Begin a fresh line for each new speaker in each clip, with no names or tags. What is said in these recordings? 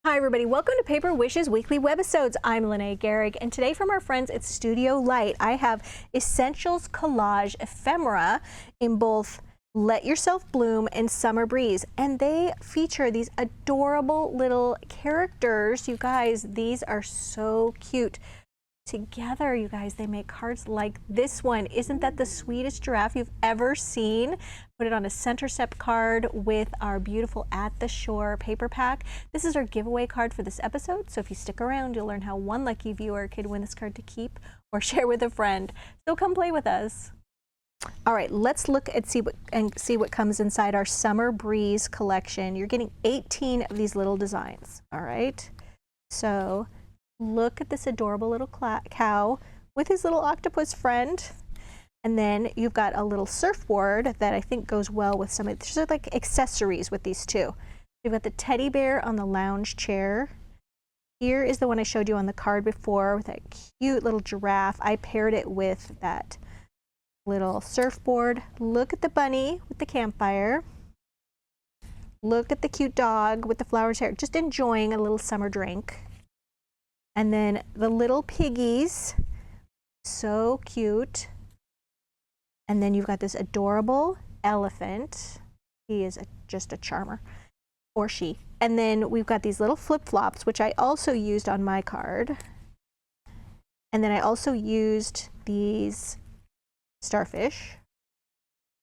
Hi everybody, welcome to Paper Wishes Weekly Webisodes. I'm Lene Gehrig, and today from our friends at Studio Light, I have Essentials Collage Ephemera in both Let Yourself Bloom and Summer Breeze. And they feature these adorable little characters. You guys, these are so cute. Together, you guys, they make cards like this one. Isn't that the sweetest giraffe you've ever seen? Put it on a center step card with our beautiful At the Shore paper pack. This is our giveaway card for this episode, so if you stick around, you'll learn how one lucky viewer could win this card to keep or share with a friend. So come play with us. All right, let's look at see what comes inside our Summer Breeze collection. You're getting 18 of these little designs. All right, so look at this adorable little cow with his little octopus friend. And then you've got a little surfboard that I think goes well with some of these, like accessories with these two. You've got the teddy bear on the lounge chair. Here is the one I showed you on the card before with that cute little giraffe. I paired it with that little surfboard. Look at the bunny with the campfire. Look at the cute dog with the flowers hair, just enjoying a little summer drink. And then the little piggies, so cute. And then you've got this adorable elephant. He is just a charmer, or she. And then we've got these little flip-flops, which I also used on my card. And then I also used these starfish.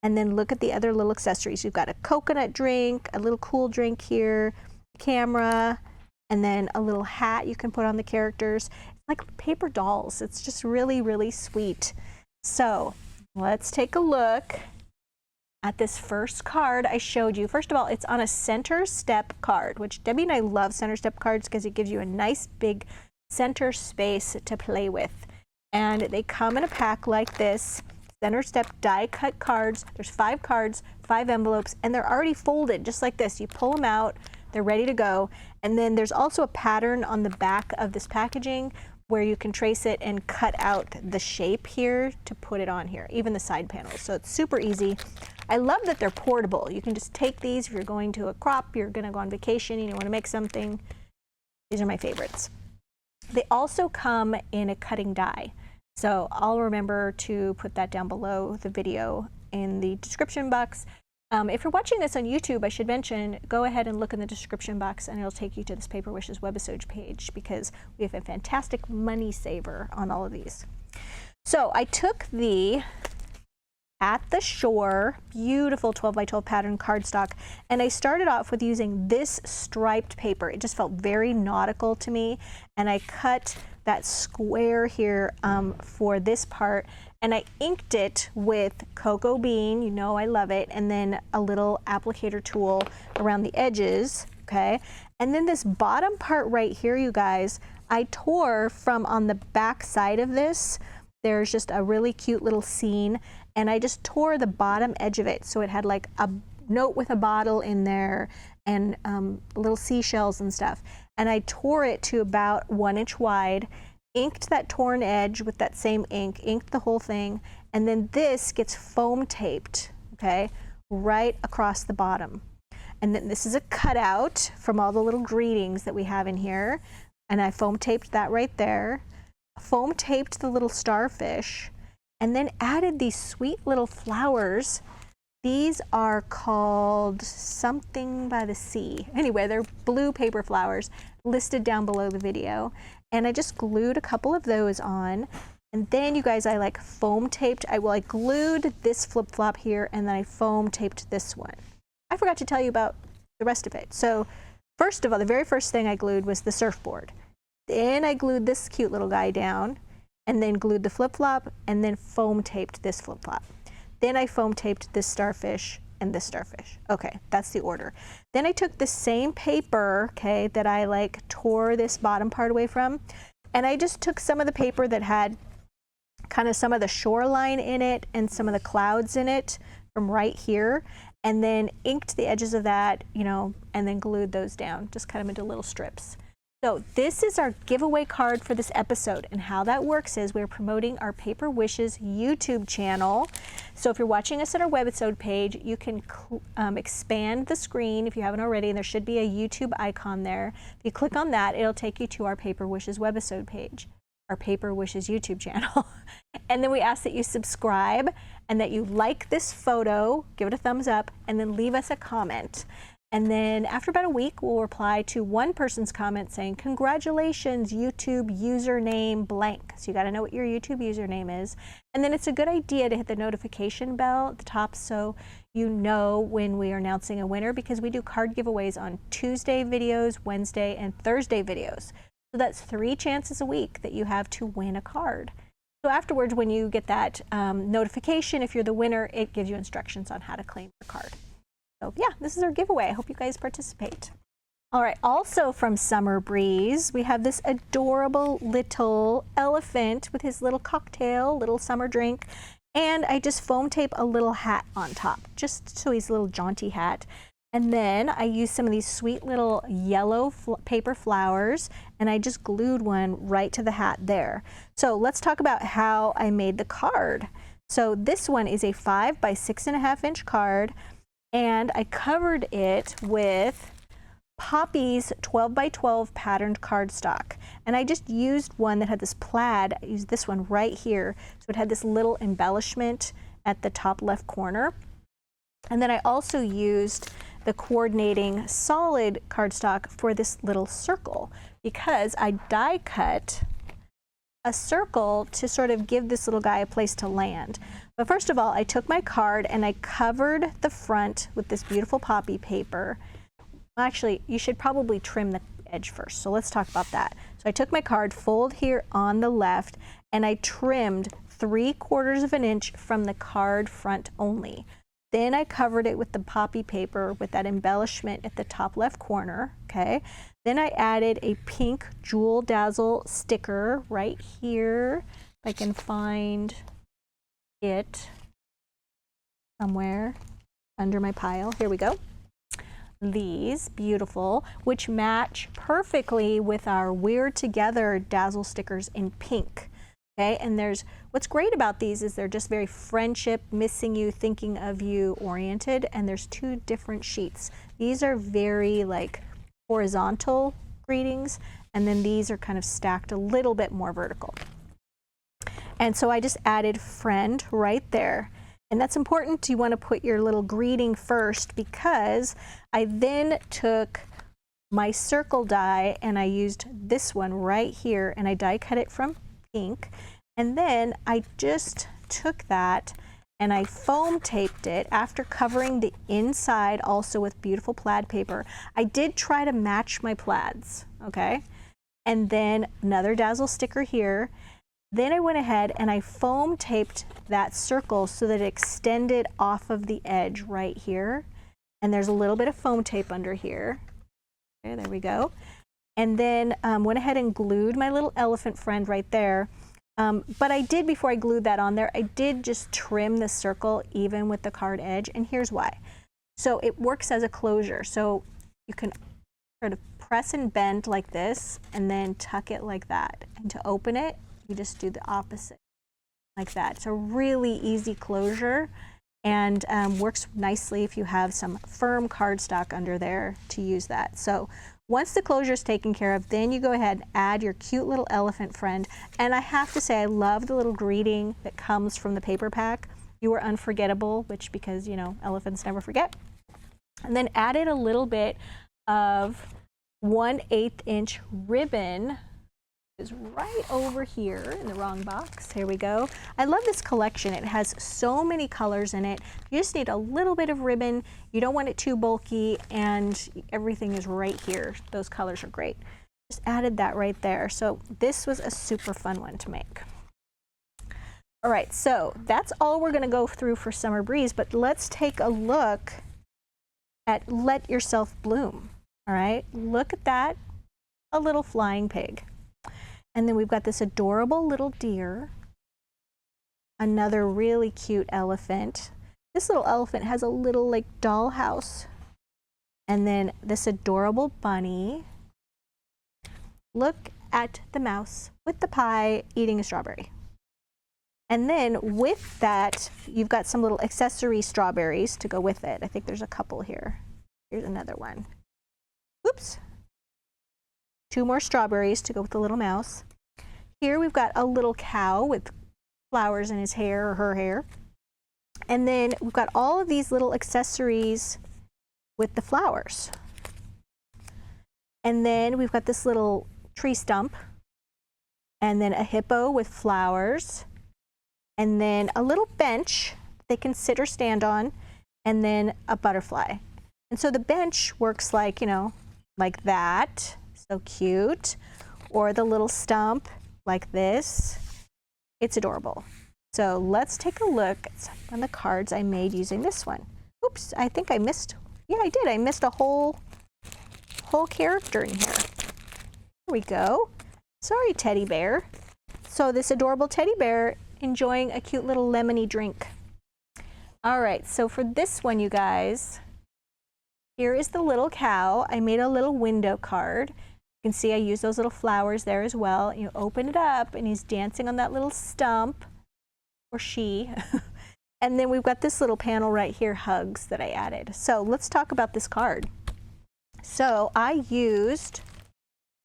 And then look at the other little accessories. You've got a coconut drink, a little cool drink here, camera, and then a little hat you can put on the characters. It's like paper dolls. It's just really, really sweet. So let's take a look at this first card I showed you. First of all, it's on a center step card, which Debbie and I love center step cards because it gives you a nice big center space to play with. And they come in a pack like this, center step die cut cards. There's 5 cards, 5 envelopes, and they're already folded just like this. You pull them out, they're ready to go. And then there's also a pattern on the back of this packaging where you can trace it and cut out the shape here to put it on here, even the side panels. So it's super easy. I love that they're portable. You can just take these if you're going to a crop, you're gonna go on vacation, you want to make something. These are my favorites. They also come in a cutting die. So I'll remember to put that down below the video in the description box. If you're watching this on YouTube, I should mention, go ahead and look in the description box and it'll take you to this Paper Wishes webisode page because we have a fantastic money saver on all of these. So I took the At the Shore beautiful 12 by 12 pattern cardstock, and I started off with using this striped paper. It just felt very nautical to me, and I cut that square here for this part, and I inked it with cocoa bean, you know I love it, and then a little applicator tool around the edges, okay? And then this bottom part right here, you guys, I tore from on the back side of this. There's just a really cute little scene, and I just tore the bottom edge of it so it had like a note with a bottle in there and little seashells and stuff. And I tore it to about 1 inch wide, inked that torn edge with that same ink, inked the whole thing, and then this gets foam taped, okay, right across the bottom. And then this is a cutout from all the little greetings that we have in here, and I foam taped that right there, foam taped the little starfish, and then added these sweet little flowers. These are called something by the sea. Anyway, they're blue paper flowers listed down below the video. And I just glued a couple of those on. And then you guys, I like foam taped. I glued this flip-flop here, and then I foam taped this one. I forgot to tell you about the rest of it. So first of all, the very first thing I glued was the surfboard. Then I glued this cute little guy down, and then glued the flip-flop, and then foam taped this flip-flop. Then I foam taped this starfish and this starfish. Okay, that's the order. Then I took the same paper, okay, that I like tore this bottom part away from, and I just took some of the paper that had kind of some of the shoreline in it and some of the clouds in it from right here, and then inked the edges of that, you know, and then glued those down, just cut them into little strips. So this is our giveaway card for this episode, and how that works is we're promoting our Paper Wishes YouTube channel. So if you're watching us at our webisode page, you can expand the screen if you haven't already, and there should be a YouTube icon there. If you click on that, it'll take you to our Paper Wishes webisode page, our Paper Wishes YouTube channel. And then we ask that you subscribe and that you like this photo, give it a thumbs up, and then leave us a comment. And then after about a week, we'll reply to one person's comment saying, congratulations, YouTube username blank. So you got to know what your YouTube username is. And then it's a good idea to hit the notification bell at the top so you know when we are announcing a winner, because we do card giveaways on Tuesday videos, Wednesday, and Thursday videos. So that's 3 chances a week that you have to win a card. So afterwards, when you get that notification, if you're the winner, it gives you instructions on how to claim your card. So yeah, this is our giveaway. I hope you guys participate. All right, also from Summer Breeze, we have this adorable little elephant with his little cocktail, little summer drink, and I just foam tape a little hat on top, just so he's a little jaunty hat. And then I used some of these sweet little yellow paper flowers, and I just glued one right to the hat there. So let's talk about how I made the card. So this one is a 5 by 6.5 inch card, and I covered it with Poppy's 12 by 12 patterned cardstock. And I just used one that had this plaid. I used this one right here. So it had this little embellishment at the top left corner. And then I also used the coordinating solid cardstock for this little circle, because I die cut a circle to sort of give this little guy a place to land. But first of all, I took my card and I covered the front with this beautiful poppy paper. Actually, you should probably trim the edge first, so let's talk about that. So I took my card, fold here on the left, and I trimmed 3/4 of an inch from the card front only. Then I covered it with the poppy paper with that embellishment at the top left corner, okay? Then I added a pink Jewel Dazzle sticker right here. If I can find it somewhere under my pile. Here we go. These, beautiful, which match perfectly with our We're Together Dazzle stickers in pink. Okay, and what's great about these is they're just very friendship, missing you, thinking of you oriented, and there's 2 different sheets. These are very like horizontal greetings, and then these are kind of stacked a little bit more vertical. And so I just added friend right there. And that's important. You want to put your little greeting first, because I then took my circle die and I used this one right here, and I die cut it from pink, and then I just took that and I foam taped it after covering the inside also with beautiful plaid paper. I did try to match my plaids, okay? And then another Dazzle sticker here. Then I went ahead and I foam taped that circle so that it extended off of the edge right here, and there's a little bit of foam tape under here. Okay, there we go. And then went ahead and glued my little elephant friend right there. But I did, before I glued that on there, I did just trim the circle even with the card edge, and here's why. So it works as a closure. So you can sort of press and bend like this and then tuck it like that. And to open it, you just do the opposite like that. It's a really easy closure, and works nicely if you have some firm cardstock under there to use that. So once the closure is taken care of, then you go ahead and add your cute little elephant friend. And I have to say, I love the little greeting that comes from the paper pack. You are unforgettable, which, because, you know, elephants never forget. And then added a little bit of 1/8 inch ribbon. Is right over here in the wrong box. Here we go. I love this collection. It has so many colors in it. You just need a little bit of ribbon. You don't want it too bulky, and everything is right here. Those colors are great. Just added that right there. So this was a super fun one to make. All right, so that's all we're going to go through for Summer Breeze, but let's take a look at Let Yourself Bloom. All right, look at that, a little flying pig. And then we've got this adorable little deer, another really cute elephant. This little elephant has a little like dollhouse. And then this adorable bunny. look at the mouse with the pie eating a strawberry. And then with that, you've got some little accessory strawberries to go with it. I think there's a couple here. Here's another one. Oops. 2 more strawberries to go with the little mouse. Here we've got a little cow with flowers in his hair or her hair. And then we've got all of these little accessories with the flowers. And then we've got this little tree stump, and then a hippo with flowers, and then a little bench they can sit or stand on, and then a butterfly. And so the bench works like, you know, like that, so cute, or the little stump like this. It's adorable. So let's take a look at some of the cards I made using this one. Oops, I think I missed, yeah, I did. I missed a whole character in here. Here we go. Sorry, teddy bear. So this adorable teddy bear enjoying a cute little lemony drink. All right, so for this one, you guys, here is the little cow. I made a little window card. You can see I used those little flowers there as well. You open it up and he's dancing on that little stump, or she. And then we've got this little panel right here, hugs, that I added. So let's talk about this card. So I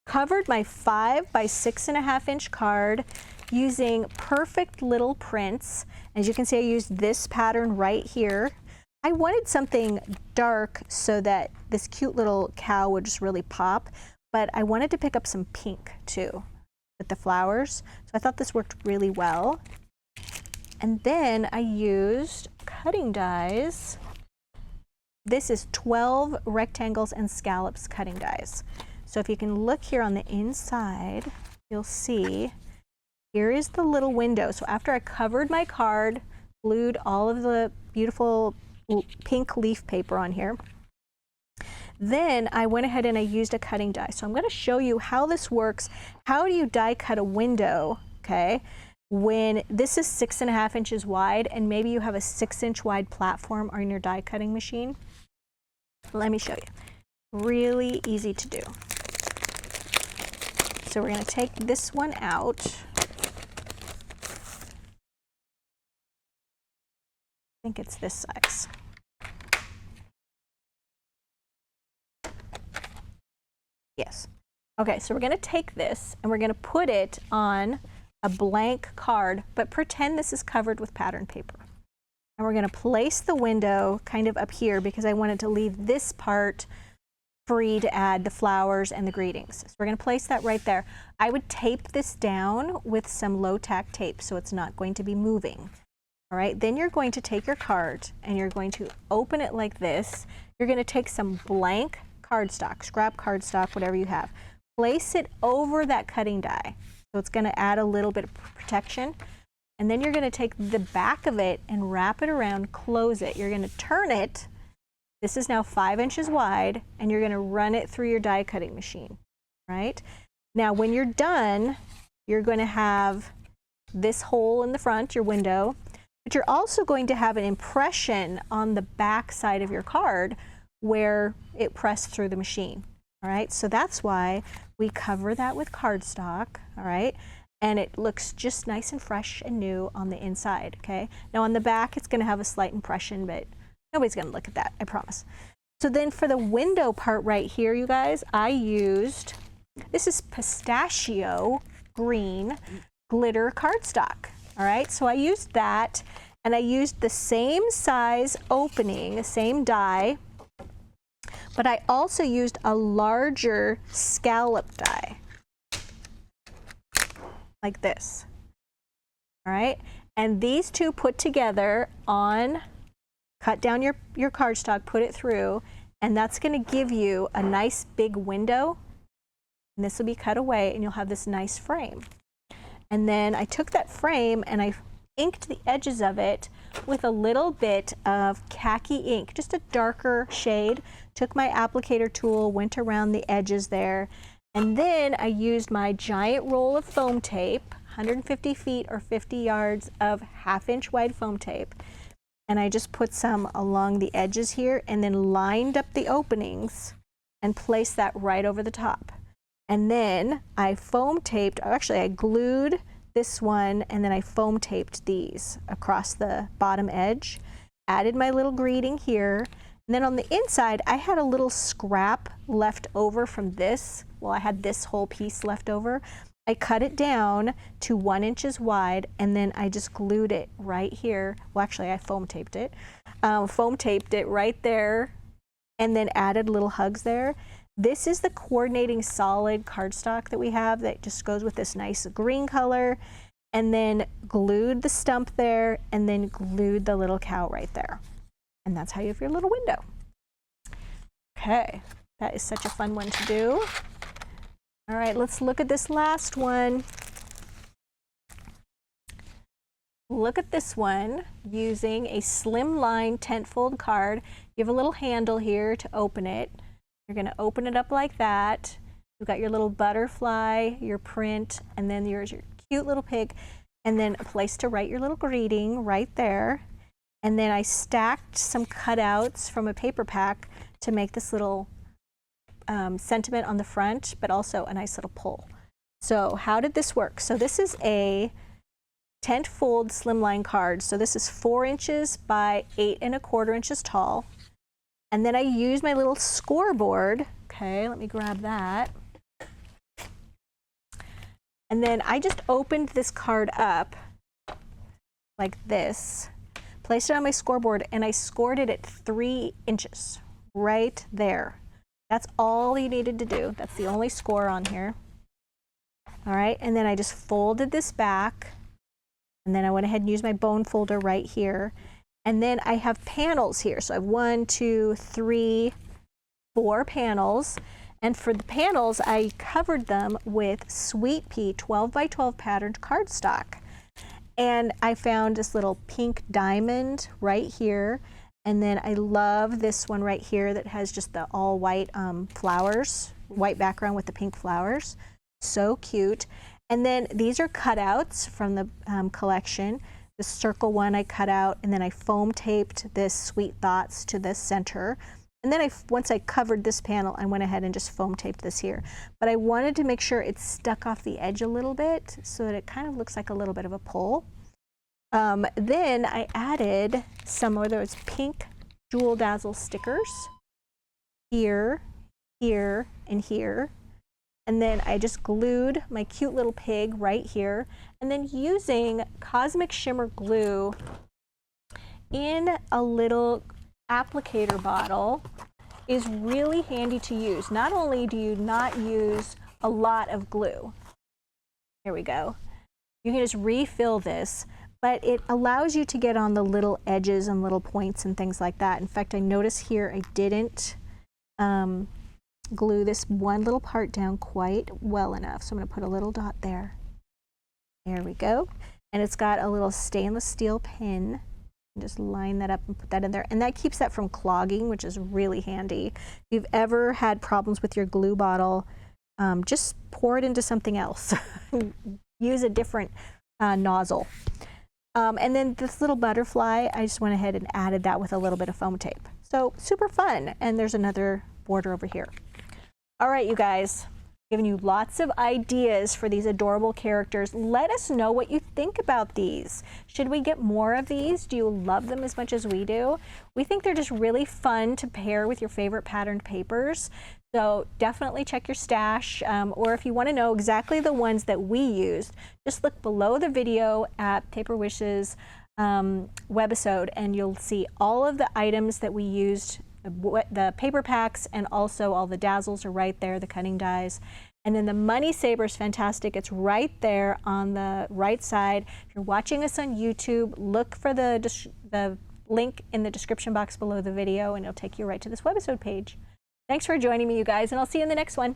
covered my 5 by 6.5 inch card using perfect little prints. As you can see, I used this pattern right here. I wanted something dark so that this cute little cow would just really pop, but I wanted to pick up some pink too with the flowers. So I thought this worked really well. And then I used cutting dies. This is 12 rectangles and scallops cutting dies. So if you can look here on the inside, you'll see here is the little window. So after I covered my card, glued all of the beautiful pink leaf paper on here, then I went ahead and I used a cutting die. So I'm going to show you how this works. How do you die cut a window, okay, when this is 6.5 inches wide and maybe you have a 6-inch wide platform on your die cutting machine? Let me show you. Really easy to do. So we're going to take this one out. I think it's this size. Yes. Okay, so we're going to take this and we're going to put it on a blank card, but pretend this is covered with pattern paper. And we're going to place the window kind of up here because I wanted to leave this part free to add the flowers and the greetings. So we're going to place that right there. I would tape this down with some low-tack tape so it's not going to be moving. All right, then you're going to take your card and you're going to open it like this. You're going to take some blank cardstock, scrap cardstock, whatever you have. Place it over that cutting die. So it's going to add a little bit of protection. And then you're going to take the back of it and wrap it around, close it. You're going to turn it. This is now 5 inches wide, and you're going to run it through your die cutting machine, right? Now, when you're done, you're going to have this hole in the front, your window, but you're also going to have an impression on the back side of your card where it pressed through the machine, all right? So that's why we cover that with cardstock, all right? And it looks just nice and fresh and new on the inside, okay? Now on the back, it's going to have a slight impression, but nobody's going to look at that, I promise. So then for the window part right here, you guys, I used, this is pistachio green glitter cardstock, all right? So I used that, and I used the same size opening, the same die, but I also used a larger scallop die, like this, all right? And these two put together on, cut down your cardstock, put it through, and that's going to give you a nice big window. And this will be cut away, and you'll have this nice frame. And then I took that frame and I inked the edges of it with a little bit of khaki ink, just a darker shade. Took my applicator tool, went around the edges there, and then I used my giant roll of foam tape, 150 feet or 50 yards of 1/2 inch wide foam tape. And I just put some along the edges here and then lined up the openings and placed that right over the top. And then I foam taped, actually I glued this one, and then I foam taped these across the bottom edge, added my little greeting here, and then on the inside I had a little scrap left over from this. Well, I had this whole piece left over. I cut it down to 1 inch wide, and then I just glued it right here. Well, actually I foam taped it right there, and then added little hugs there. This is the coordinating solid cardstock that we have that just goes with this nice green color, and then glued the stump there, and then glued the little cow right there. And that's how you have your little window. Okay, that is such a fun one to do. All right, let's look at this last one. Look at this one using a Slimline tent fold card. You have a little handle here to open it. You're going to open it up like that. You've got your little butterfly, your print, and then your cute little pig, and then a place to write your little greeting right there. And then I stacked some cutouts from a paper pack to make this little sentiment on the front, but also a nice little pull. So how did this work? So this is a tent fold Slimline card. So this is 4 inches by 8 1/4 inches tall. And then I use my little scoreboard. Okay, let me grab that. And then I just opened this card up like this, placed it on my scoreboard, and I scored it at 3 inches right there. That's all you needed to do. That's the only score on here. All right, and then I just folded this back, and then I went ahead and used my bone folder right here. And then I have panels here. So I have 1, 2, 3, 4 panels. And for the panels, I covered them with Sweet Pea 12 by 12 patterned cardstock. And I found this little pink diamond right here. And then I love this one right here that has just the all white flowers, white background with the pink flowers. So cute. And then these are cutouts from the collection. The circle one I cut out, and then I foam taped this Sweet Thoughts to the center. And then once I covered this panel, I went ahead and just foam taped this here. But I wanted to make sure it stuck off the edge a little bit so that it kind of looks like a little bit of a pull. Then I added some of those pink Jewel Dazzle stickers here, here, and here. And then I just glued my cute little pig right here. And then using Cosmic Shimmer glue in a little applicator bottle is really handy to use. Not only do you not use a lot of glue, here we go, you can just refill this, but it allows you to get on the little edges and little points and things like that. In fact, I notice here I didn't glue this one little part down quite well enough. So I'm going to put a little dot there. There we go. And it's got a little stainless steel pin. Just line that up and put that in there. And that keeps that from clogging, which is really handy. If you've ever had problems with your glue bottle, just pour it into something else. Use a different nozzle. And then this little butterfly, I just went ahead and added that with a little bit of foam tape. So super fun. And there's another border over here. All right, you guys, giving you lots of ideas for these adorable characters. Let us know what you think about these. Should we get more of these? Do you love them as much as we do? We think they're just really fun to pair with your favorite patterned papers. So definitely check your stash, or if you want to know exactly the ones that we used, just look below the video at Paper Wish's webisode, and you'll see all of the items that we used, the paper packs, and also all the dazzles are right there, the cutting dies. And then the Money Saver is fantastic. It's right there on the right side. If you're watching us on YouTube, look for the link in the description box below the video, and it'll take you right to this webisode page. Thanks for joining me, you guys, and I'll see you in the next one.